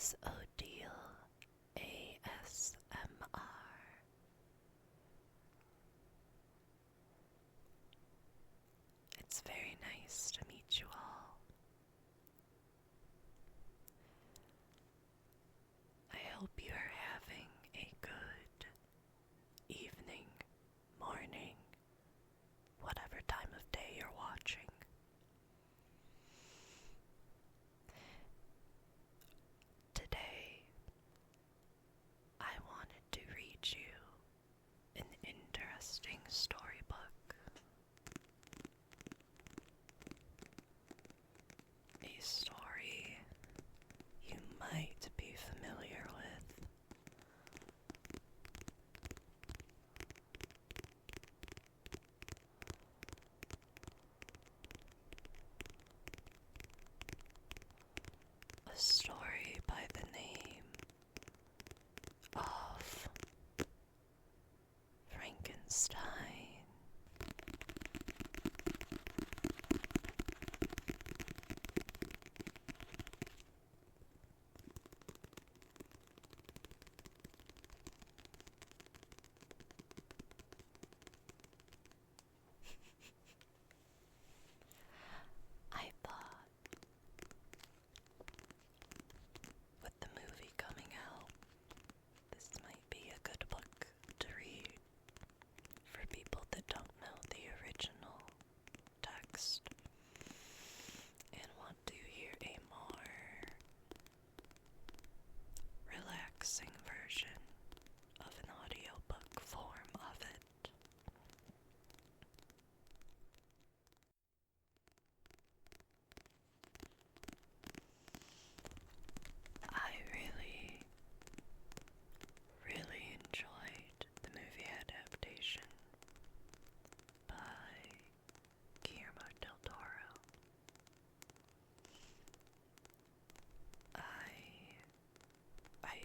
is Odile ASMR. It's very nice to meet you all. I hope you are having a good evening, morning, whatever time of day you're watching. Today, I wanted to read you an interesting storybook. A story you might be familiar with. A story by the name of Frankenstein. I thought, with the movie coming out, this might be a good book to read for people that don't know the original text and want to hear a more relaxing version of an audiobook form of it. I really enjoyed the movie adaptation by Guillermo del Toro.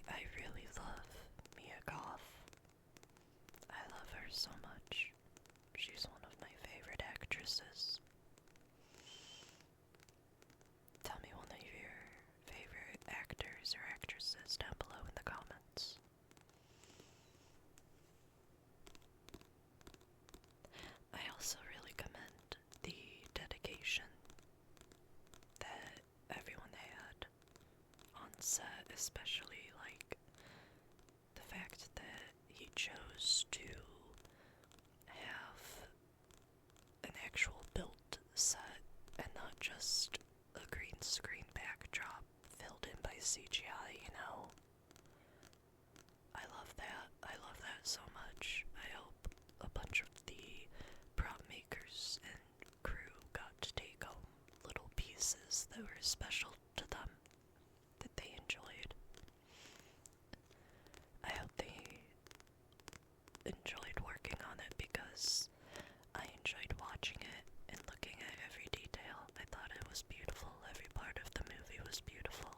I really love Mia Goth. I love her so much. She's one of my favorite actresses. Tell me one of your favorite actors or actresses down below in the comments. I also really commend the dedication that everyone had on set, especially like the fact that he chose to have an actual built set and not just a green screen backdrop filled in by CGI, you know? I love that. I love that so much. I hope a bunch of the prop makers and crew got to take home little pieces that were special to them that they enjoyed. I hope they enjoyed working on it because I enjoyed watching it and looking at every detail. I thought it was beautiful. Every part of the movie was beautiful.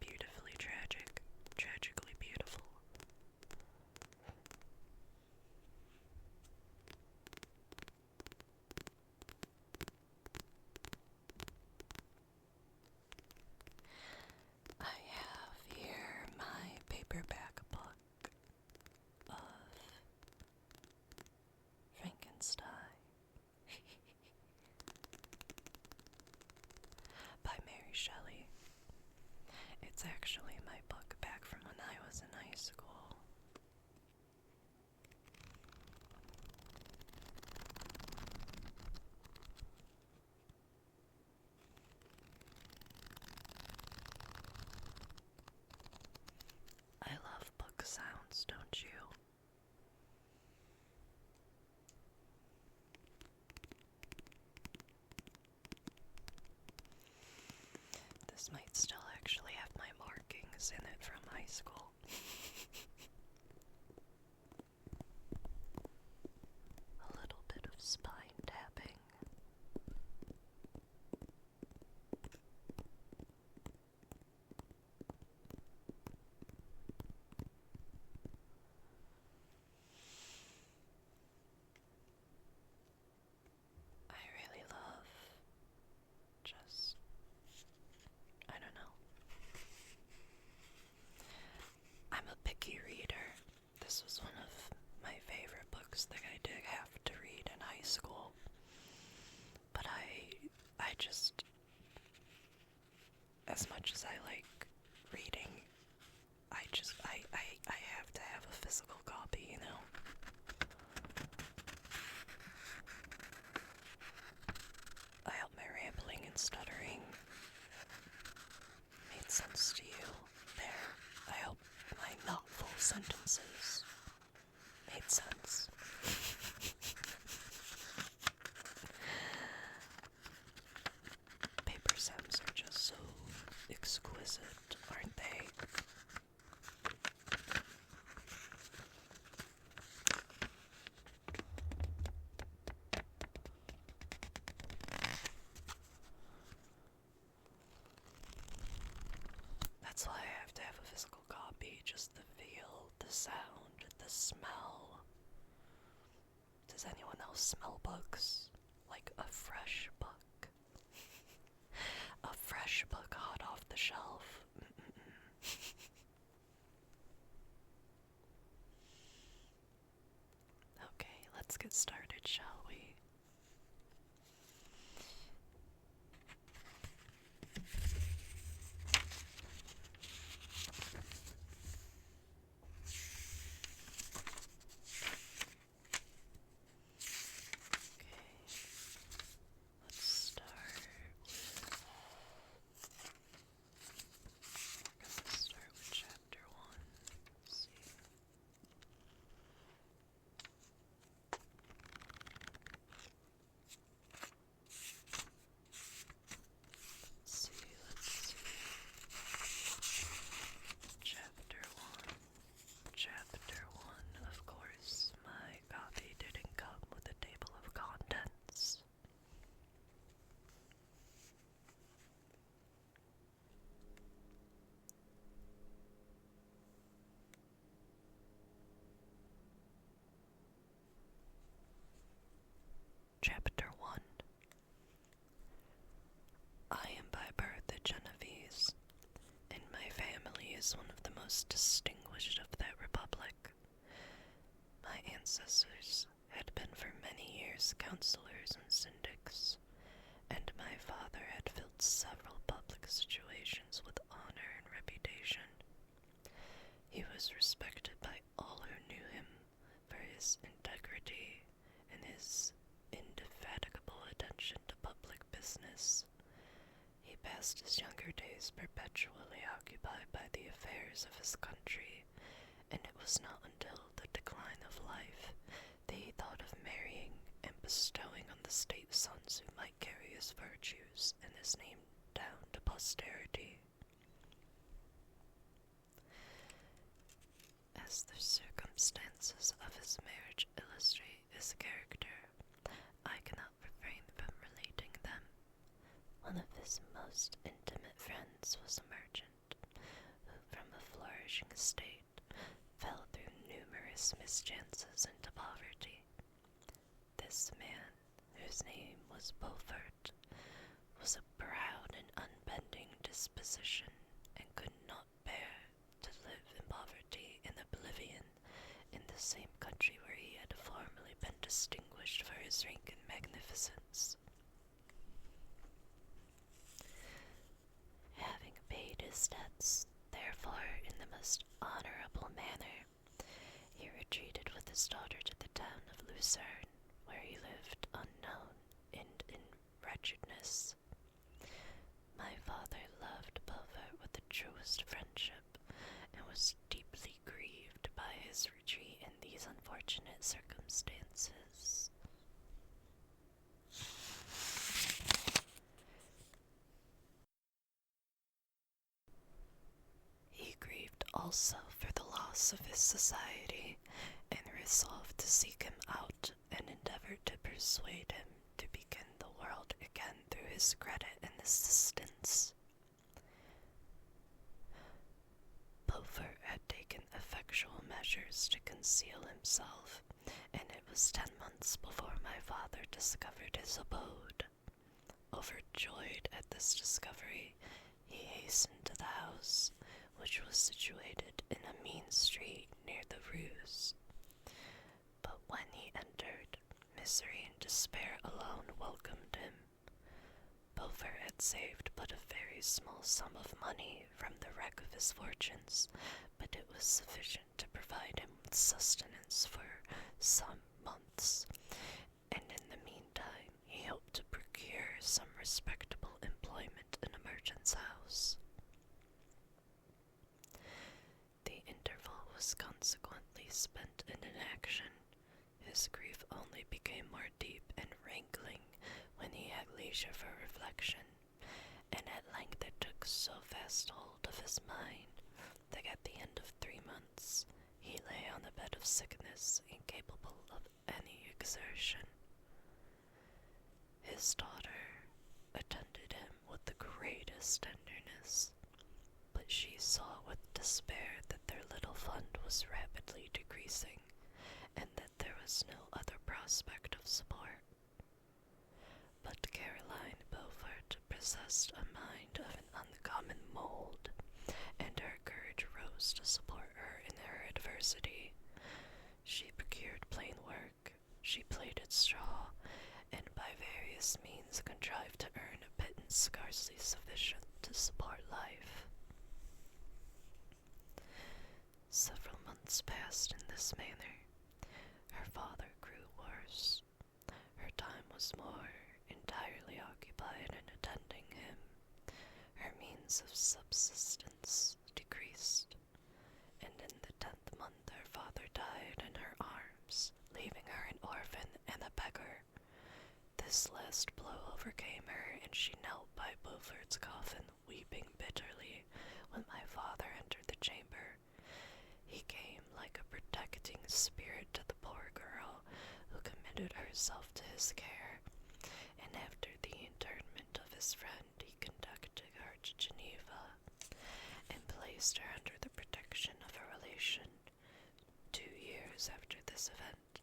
Beautifully tragic. Tragically beautiful. I have here my paperback book of Frankenstein by Mary Shelley. It's actually my book back from when I was in high school. I love book sounds, don't you? This might still actually have my markings in it from high school. A little bit of spine tapping. I really love just, I don't know, sense to you there? I hope my not full sentences made sense. Paper sounds are just so exquisite, aren't they? That's why I have to have a physical copy, just the feel, the sound, the smell. Does anyone else smell books? Like a fresh book? A fresh book hot off the shelf. Okay, let's get started, shall we? Start with chapter 1. Let's see. Chapter 1. Chapter 1, of course, my copy didn't come with a table of contents. Chapter 1. I am by birth a Genovese, and my family is one of the most distinguished of that republic. My ancestors had been for many years counselors and syndics, and my father had filled several public situations with honor and reputation. He was respected by all who knew him for his integrity and his indefatigable attention to public business. He passed his younger days perpetually occupied by the affairs of his country, and it was not until the decline of life that he thought of marrying and bestowing on the state sons who might carry his virtues and his name down to posterity. As the circumstances of his marriage illustrate his character, I cannot refrain from relating them. One of his most intimate friends was a merchant, who from a flourishing estate fell through numerous mischances into poverty. This man, whose name was Beaufort, was a proud and unbending disposition, and could not bear to live in poverty and oblivion in the same country where he had formerly been distinguished for his rank and magnificence. Having paid his debts, therefore, in the most honorable manner, he retreated with his daughter to the town of Lucerne, where he lived unknown and in wretchedness. My father loved Beaufort with the truest friendship, and was deeply grieved by his retreat in these unfortunate circumstances. He grieved also for the loss of his society, and resolved to seek him out, and endeavored to persuade him to begin the world again through his credit and assistance. Beaufort had taken effectual measures to conceal himself, and it was 10 months before my father discovered his abode. Overjoyed at this discovery, he hastened to the house, which was situated in a mean street near the Ruse. But when he entered, misery and despair alone welcomed him. Beaufort had saved but a very small sum of money from the wreck of his fortunes, but it was sufficient to provide him with sustenance for some months, and in the meantime he hoped to procure some respectable employment in a merchant's house. was consequently spent in inaction, his grief only became more deep and rankling when he had leisure for reflection, and at length it took so fast hold of his mind that at the end of 3 months he lay on a bed of sickness, incapable of any exertion. His daughter attended him with the greatest tenderness, but she saw with despair that their little fund was rapidly decreasing, and that there was no other prospect of support. But Caroline Beaufort possessed a mind of an uncommon mold, and her courage rose to support her in her adversity. She procured plain work, she plaited straw, and by various means contrived to earn a pittance scarcely sufficient to support life. Several months passed in this manner. Her father grew worse. Her time was more entirely occupied in attending him. Her means of subsistence decreased, and in the 10th month her father died in her arms, leaving her an orphan and a beggar. This last blow overcame her, and she knelt by Beaufort's coffin, weeping bitterly, when my father entered the chamber. He came like a protecting spirit to the poor girl, who committed herself to his care, and after the interment of his friend he conducted her to Geneva, and placed her under the protection of a relation. 2 years after this event,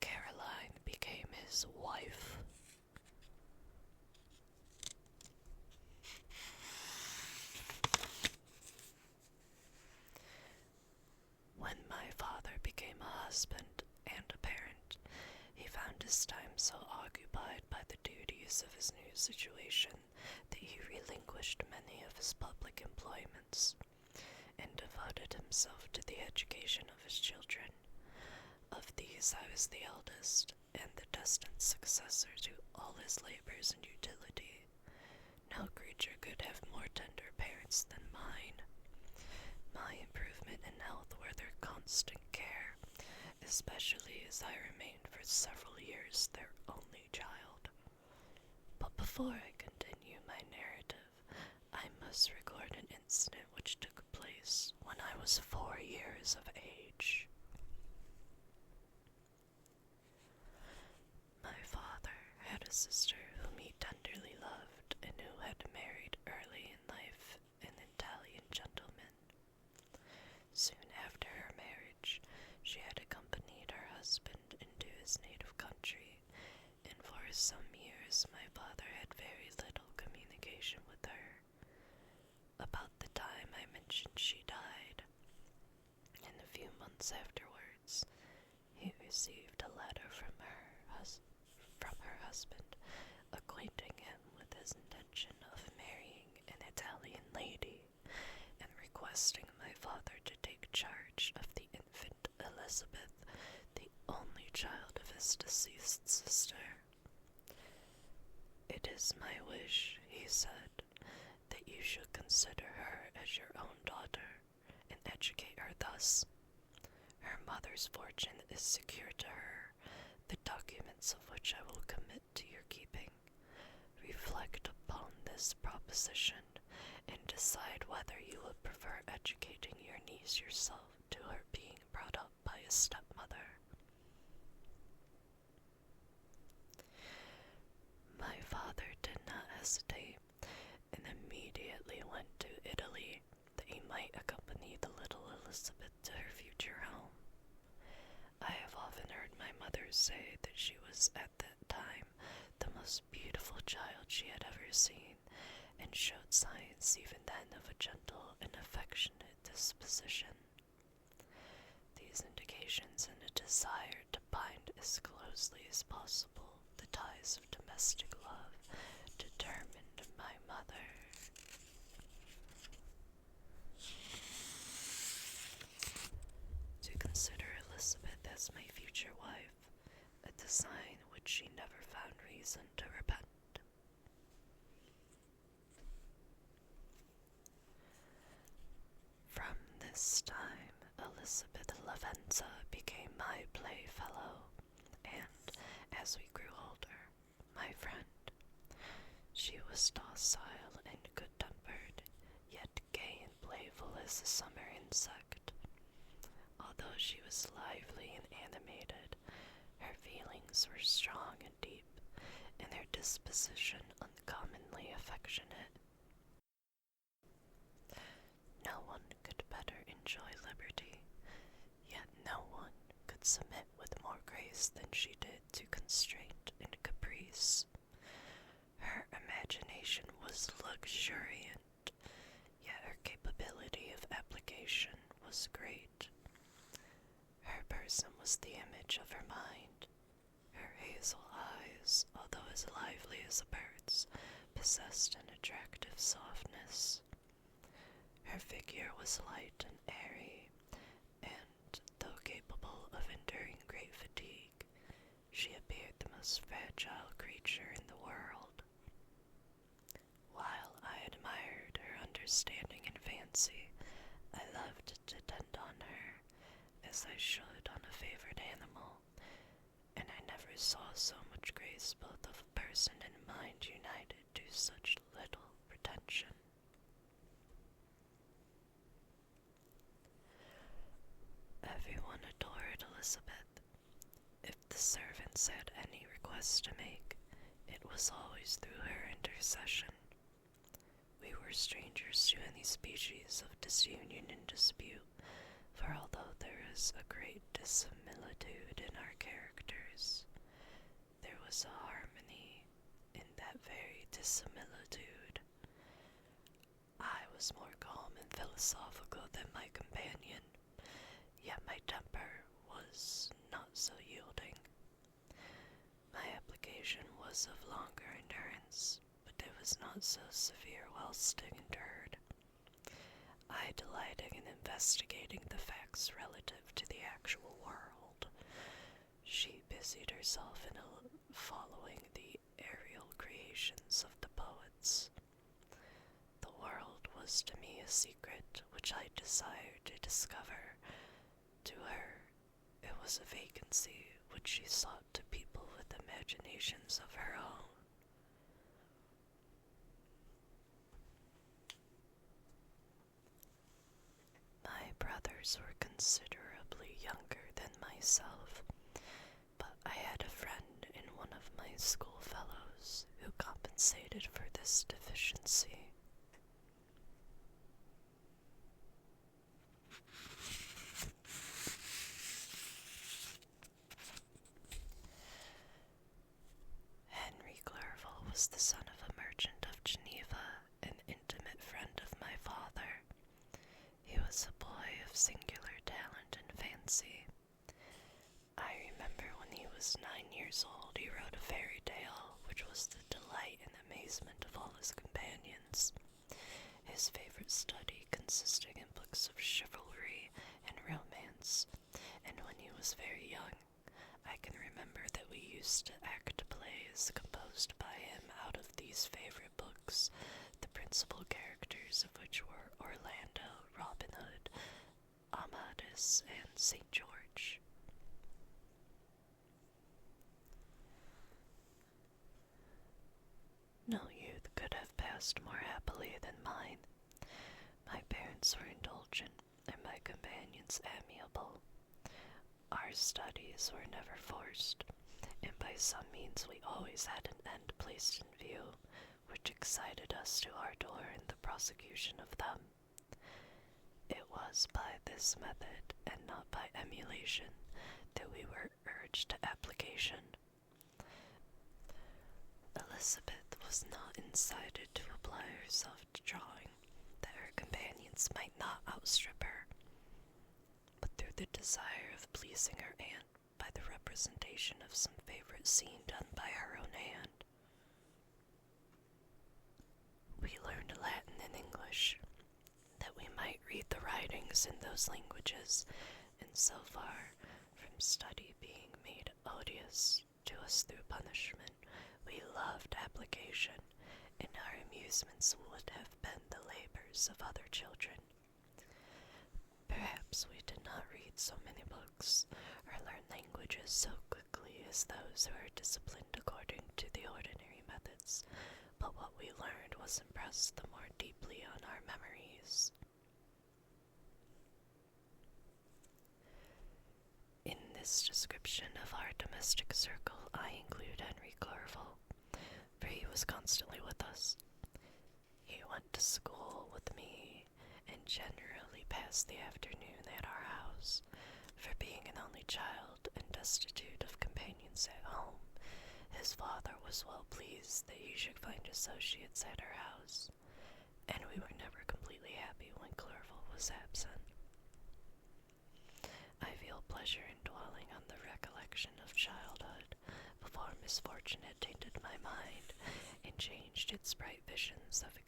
Caroline became his wife. When my father became a husband and a parent, he found his time so occupied by the duties of his new situation that he relinquished many of his public employments, and devoted himself to the education of his children. Of these I was the eldest, and the destined successor to all his labors and utility. No creature could have more tender parents than mine. My improvement in health were their constant care, especially as I remained for several years their only child. But before I continue my narrative, I must record an incident which took place when I was 4 years of age. My father had a sister whom he tenderly loved, and who had married early in life an Italian gentleman. Soon after her marriage, she had accompanied her husband into his native country, and for some years my father had very little communication with her. About the time I mentioned she died, and a few months afterwards, he received a letter from her husband, acquainting him with his intention of marrying an Italian lady, and requesting my father to take charge of the infant Elizabeth, the only child of his deceased sister. "It is my wish," he said, "that you should consider her as your own daughter, and educate her thus. Her mother's fortune is secure to her, the documents of which I will commit to your keeping. Reflect upon this proposition, and decide whether you would prefer educating your niece yourself to her being brought up by a stepmother." My father did not hesitate, and immediately went to Italy, that he might accompany the little Elizabeth to her future home. I have often heard my mother say that she was at that time the most beautiful child she had ever seen, and showed signs even then of a gentle and affectionate disposition. These indications and a desire to bind as closely as possible the ties of domestic love determined my mother. To consider Elizabeth as my future wife, a design which she never found reason to repent. From this time, Elizabeth Lavenza became my playfellow, and, as we grew older, my friend. She was docile and good-tempered, yet gay and playful as a summer insect. Although she was lively and animated, her feelings were strong and deep, and her disposition uncommonly affectionate. No one could better enjoy liberty, yet no one could submit with more grace than she did to constraint and caprice. Her imagination was luxuriant, yet her capability of application was great. Her person was the image of her mind. Her hazel eyes, although as lively as a bird's, possessed an attractive softness. Her figure was light and airy, and, though capable of enduring great fatigue, she appeared the most fragile creature in the world. While I admired her understanding and fancy, I loved to tend on her, as I should on a favorite animal, and I never saw so much grace both of person and mind united to such little pretension. Everyone adored Elizabeth. If the servants had any request to make, it was always through her intercession. We were strangers to any species of disunion and dispute, for although there is a great dissimilitude in our characters, there was a harmony in that very dissimilitude. I was more calm and philosophical than my companion, yet my temper was not so yielding. My application was of longer endurance, but it was not so severe whilst endured. I delighted in investigating the facts relative to the actual world. She busied herself in following the aerial creations of the poets. The world was to me a secret which I desired to discover. To her, it was a vacancy which she sought to people with imaginations of her own. My brothers were considerably younger than myself, but I had a friend in one of my schoolfellows who compensated for this deficiency. Henry Clerval was the son of a merchant of Geneva, an intimate friend of my father. He was a boy of singular talent and fancy. I remember when he was 9 years old he wrote a fairy tale, which was the delight and amazement of all his companions. His favorite study consisting in books of chivalry and romance, and when he was very young, I can remember that we used to act plays composed by him out of these favorite books, the principal characters of which were Orlando, Robin Hood, Amadis, and St. George. No youth could have passed more happily than mine. My parents were indulgent, and my companions amiable. Our studies were never forced, and by some means we always had an end placed in view, which excited us to ardor in the prosecution of them. It was by this method, and not by emulation, that we were urged to application. Elizabeth was not incited to apply herself to drawing, that her companions might not outstrip her, but through the desire of pleasing her aunt by the representation of some favorite scene done by her own hand. We learned Latin and English, that we might read the writings in those languages, and so far from study being made odious to us through punishment, we loved application, and our amusements would have been the labors of other children. Perhaps we did not read so many books or learn languages so quickly as those who are disciplined according to the ordinary methods, but what we learned was impressed the more deeply on our memories. In this description of our domestic circle, I include Henry Clerval, for he was constantly with us. He went to school with me and generally passed the afternoon at our house. For being an only child and destitute of companions at home, his father was well pleased that he should find associates at our house, and we were never completely happy when Clerval was absent. I feel pleasure in dwelling on the recollection of childhood before misfortune had tainted my mind and changed its bright visions of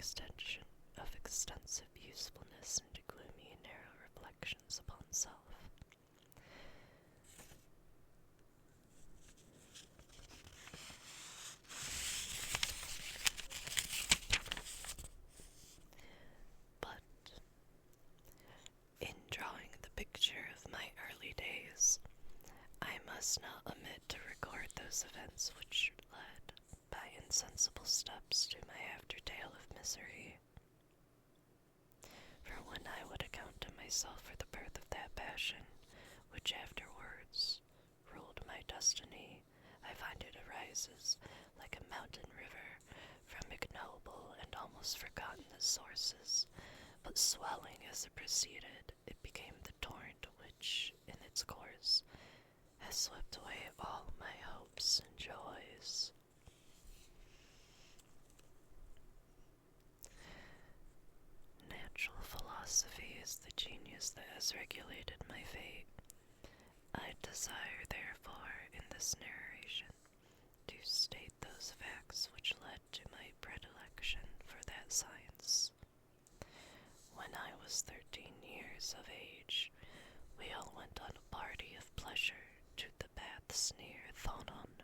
extensive usefulness into gloomy and narrow reflections upon self. But in drawing the picture of my early days, I must not omit to record those events which led, by insensible steps, to my after-tale of misery. For when I would account to myself for the birth of that passion, which afterwards ruled my destiny, I find it arises, like a mountain river, from ignoble and almost forgotten sources, but swelling as it proceeded, it became the torrent which, in its course, has swept away all my hopes and joys. Natural philosophy is the genius that has regulated my fate. I desire, therefore, in this narration, to state those facts which led to my predilection for that science. When I was 13 years of age, we all went on a party of pleasure to the baths near Thonon.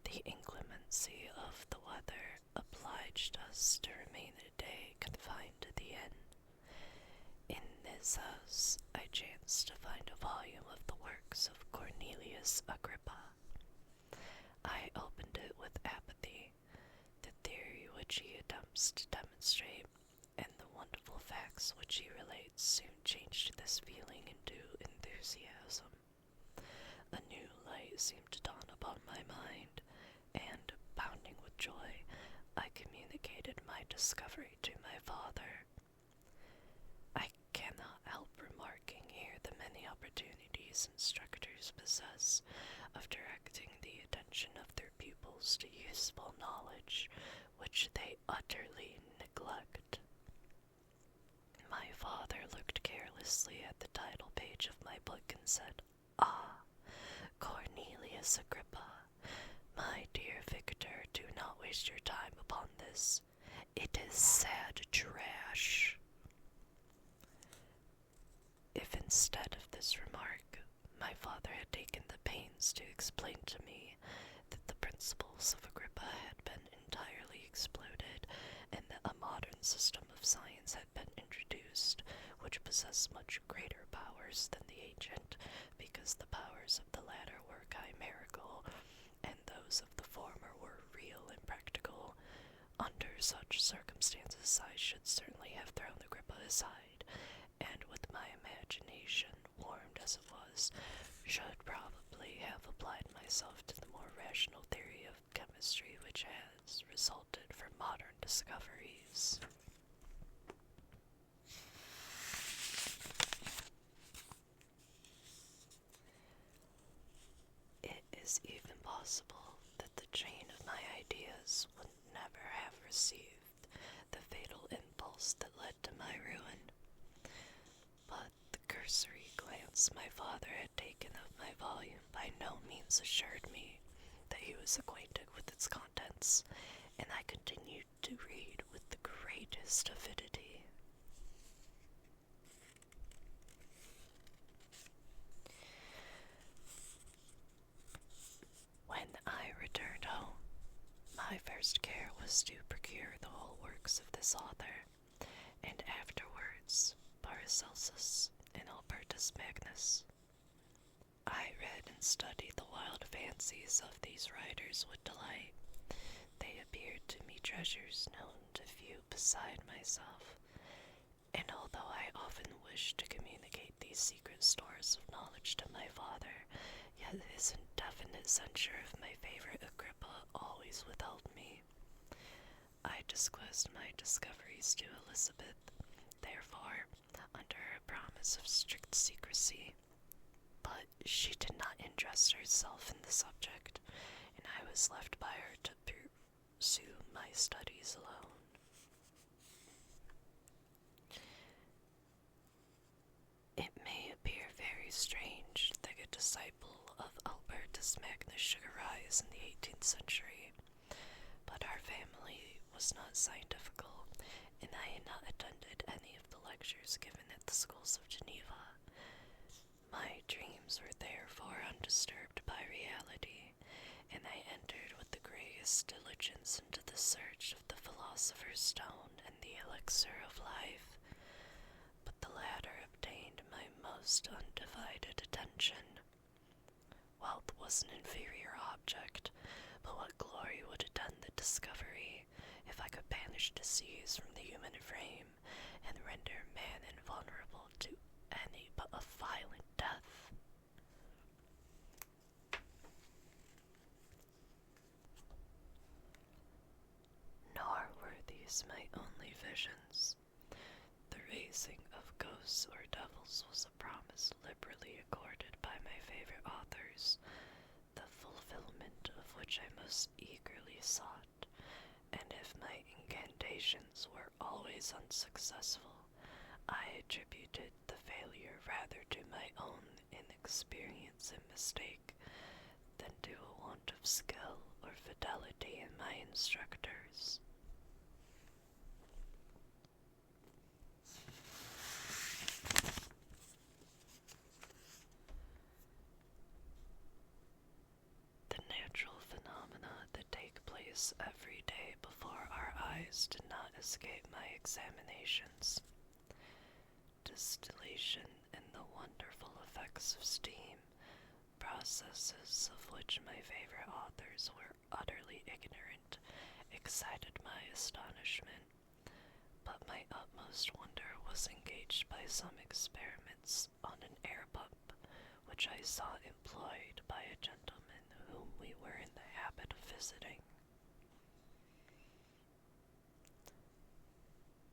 The inclemency of the weather obliged us to remain a day confined to the inn. In this house I chanced to find a volume of the works of Cornelius Agrippa. I opened it with apathy. The theory which he attempts to demonstrate and the wonderful facts which he relates soon changed this feeling into enthusiasm. A new light seemed to dawn upon my mind, and, bounding with joy, I communicated my discovery to my father. I cannot help remarking here the many opportunities instructors possess of directing the attention of their pupils to useful knowledge, which they utterly neglect. My father looked carelessly at the title page of my book and said, "Ah, Cornelius Agrippa, my dear Victor, do not waste your time upon this. It is sad trash." If instead of this remark, my father had taken the pains to explain to me that the principles of Agrippa had been entirely exploded, and that a modern system of science had been introduced, which possessed much greater powers than the ancient, because the powers of the latter were chimerical, and those of the former were real and practical, under such circumstances I should certainly have thrown Agrippa aside, and with my imagination, warmed as it was, should probably have applied myself to the more rational theory of chemistry which has resulted from modern discoveries. It is even possible that the train of my ideas would never have received the fatal impulse that led to my ruin. But the cursory glance my father had taken of my volume by no means assured me that he was acquainted with its contents, and I continued to read with the greatest avidity. When I returned home, my first care was to procure the whole works of this author, and afterwards Paracelsus and Albertus Albertus Magnus. I read and studied the wild fancies of these writers with delight. They appeared to me treasures known to few beside myself, and although I often wished to communicate these secret stores of knowledge to my father, yet his indefinite censure of my favorite Agrippa always withheld me. I disclosed my discoveries to Elizabeth, therefore, under a promise of strict secrecy, but she did not interest herself in the subject, and I was left by her to pursue my studies alone. It may appear very strange that a disciple of Albertus Magnus should arise in the 18th century, but our family was not scientifical, and I had not attended any of the lectures given at the schools of Geneva. My dreams were therefore undisturbed by reality, and I entered with the greatest diligence into the search of the philosopher's stone and the elixir of life, but the latter obtained my most undivided attention. Wealth was an inferior object, but what glory would attend the discovery if I could banish disease from the human frame and render man invulnerable to any but a violent death? Nor were these my only visions. The raising of ghosts or devils was a promise liberally accorded by my favorite authors, the fulfillment of which I most eagerly sought, and if my incantations were always unsuccessful, I attributed the failure rather to my own inexperience and mistake than to a want of skill or fidelity in my instructors. The natural phenomena that take place every day before our eyes did not escape my examinations. Distillation and the wonderful effects of steam, processes of which my favorite authors were utterly ignorant, excited my astonishment, but my utmost wonder was engaged by some experiments on an air pump, which I saw employed by a gentleman whom we were in the habit of visiting.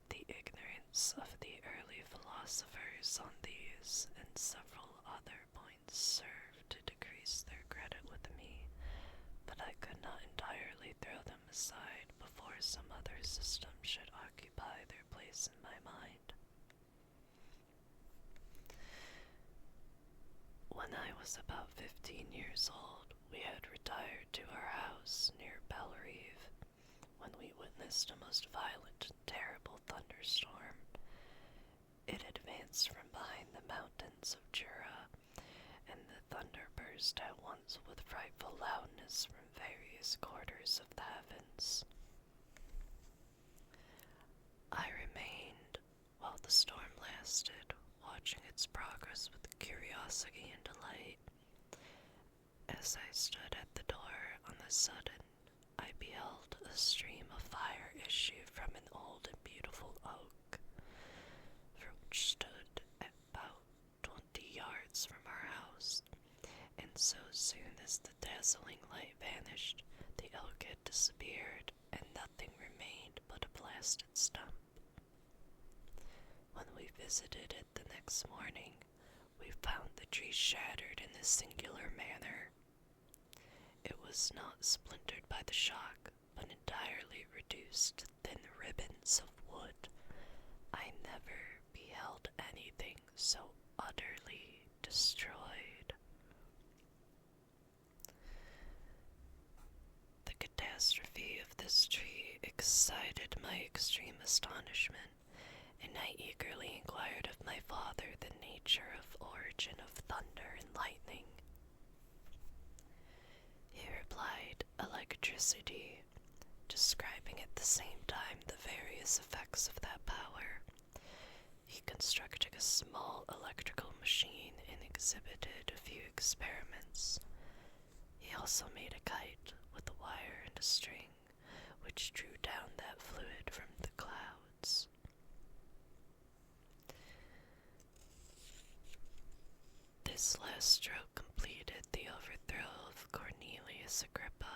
The ignorance of the early philosophers on these and several other points served to decrease their credit with me, but I could not entirely throw them aside before some other system should occupy their place in my mind. When I was about 15 years old, we had retired to our house near Bellerive, when we witnessed a most violent and terrible thunderstorm. It advanced from behind the mountains of Jura, and the thunder burst at once with frightful loudness from various quarters of the heavens. I remained, while the storm lasted, watching its progress with curiosity and delight. As I stood at the door, on the sudden, I beheld a stream of fire issue from an old and beautiful oak, which stood at about 20 yards from our house, and so soon as the dazzling light vanished, the oak had disappeared, and nothing remained but a blasted stump. When we visited it the next morning, we found the tree shattered in a singular manner. It was not splintered by the shock, but entirely reduced to thin ribbons of wood. I never beheld anything so utterly destroyed. The catastrophe of this tree excited my extreme astonishment, and I eagerly inquired of my father the nature of origin of thunder and lightning. He replied, electricity, describing at the same time the various effects of that power. He constructed a small electrical machine exhibited a few experiments. He also made a kite with a wire and a string, which drew down that fluid from the clouds. This last stroke completed the overthrow of Cornelius Agrippa,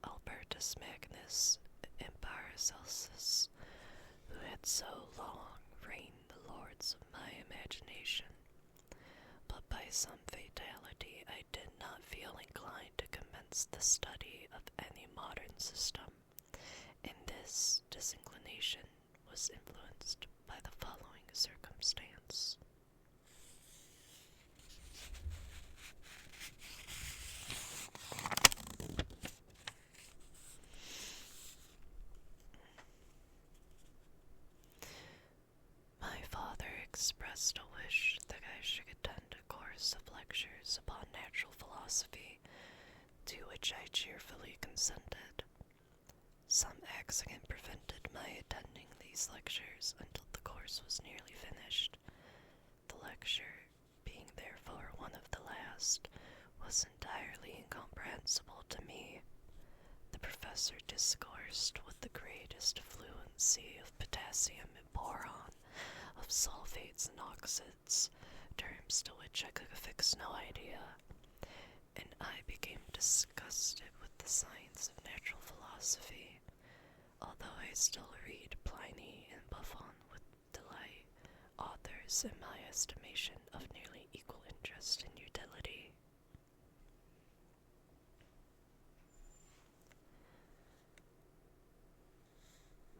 Albertus Magnus, and Paracelsus, who had so long reigned the lords of my imagination. But by some fatality I did not feel inclined to commence the study of any modern system, and this disinclination was influenced by the following circumstance. My father expressed a wish that I should attend a course of lectures upon natural philosophy, to which I cheerfully consented. Some accident prevented my attending these lectures until the course was nearly finished. The lecture, being therefore one of the last, was entirely incomprehensible to me. The professor discoursed with the greatest fluency of potassium and boron, of sulfates and oxides, terms to which I could fix no idea, and I became disgusted with the science of natural philosophy, although I still read Pliny and Buffon with delight, authors in my estimation of nearly equal interest and utility.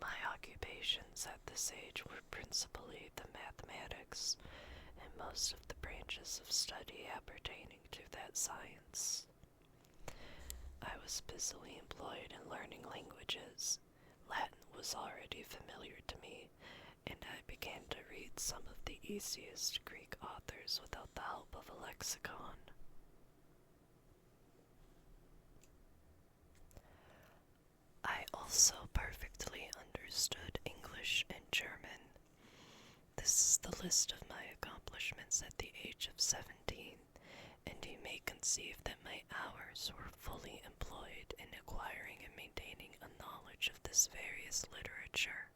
My occupations at this age were principally the mathematics, and most of the branches of study appertaining to that science. I was busily employed in learning languages. Latin was already familiar to me, and I began to read some of the easiest Greek authors without the help of a lexicon. I also perfectly understood English and German. This is the list of my accomplishments at the age of 17, and you may conceive that my hours were fully employed in acquiring and maintaining a knowledge of this various literature.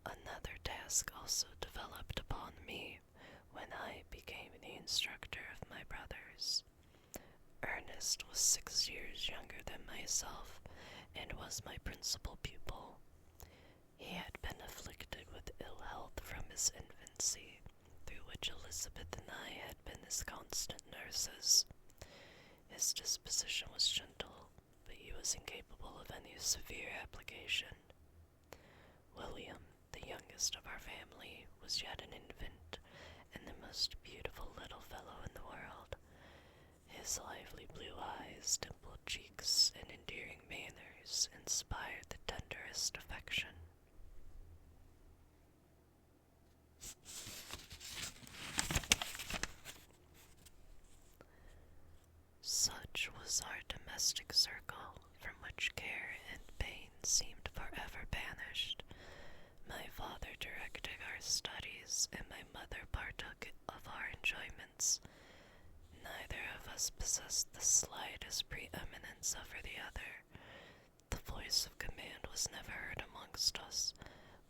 Another task also developed upon me when I became the instructor of my brothers. Ernest was 6 years younger than myself, and was my principal pupil. He had been afflicted with ill health from his infancy, through which Elizabeth and I had been his constant nurses. His disposition was gentle, but he was incapable of any severe application. William, the youngest of our family, was yet an infant, and the most beautiful little fellow in the world. His lively blue eyes, dimpled cheeks, and endearing manners inspired the tenderest affection. Such was our domestic circle, from which care and pain seemed forever banished. My father directed our studies, and my mother partook of our enjoyments. Neither of us possessed the slightest preeminence over the other. The voice of command was never heard amongst us,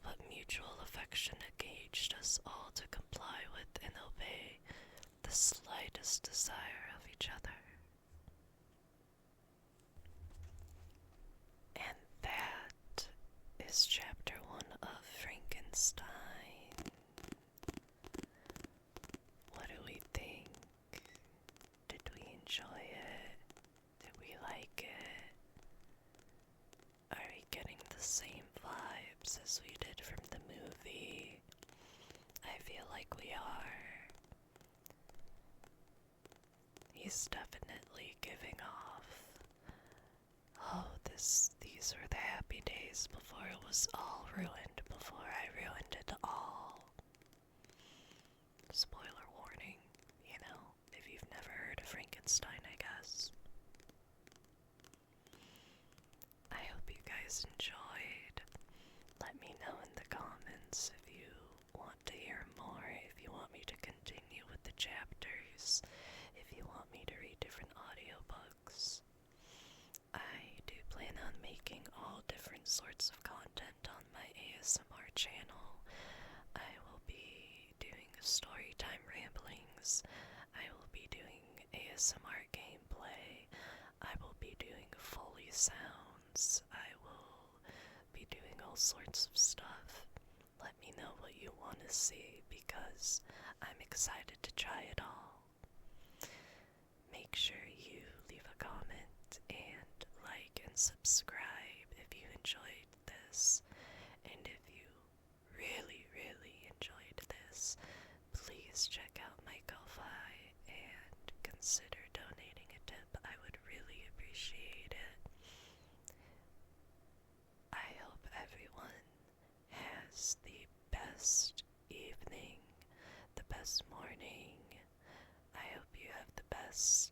but mutual affection engaged us all to comply with and obey the slightest desire of each other. And that is chapter 1 of Frankenstein. What do we think? Did we enjoy it? Did we like it? Are we getting the same vibes as we did from the movie? I feel like we are. He's definitely giving off, oh, these were the happy days before it was all ruined, before I ruined it all. Spoiler warning, if you've never heard of Frankenstein, I guess. I hope you guys enjoyed. Let me know in the comments if you want to hear more, if you want me to chapters if you want me to read different audiobooks. I do plan on making all different sorts of content on my ASMR channel. I will be doing storytime ramblings. I will be doing ASMR gameplay. I will be doing Foley sounds. I will be doing all sorts of stuff. Let me know what you want to see because I'm excited to try it all. Make sure you leave a comment and like and subscribe if you enjoyed this. And if you really, really enjoyed this, please check out my Ko-Fi and consider donating a tip. I would really appreciate it. I hope everyone has the best evening, the best morning. I hope you have the best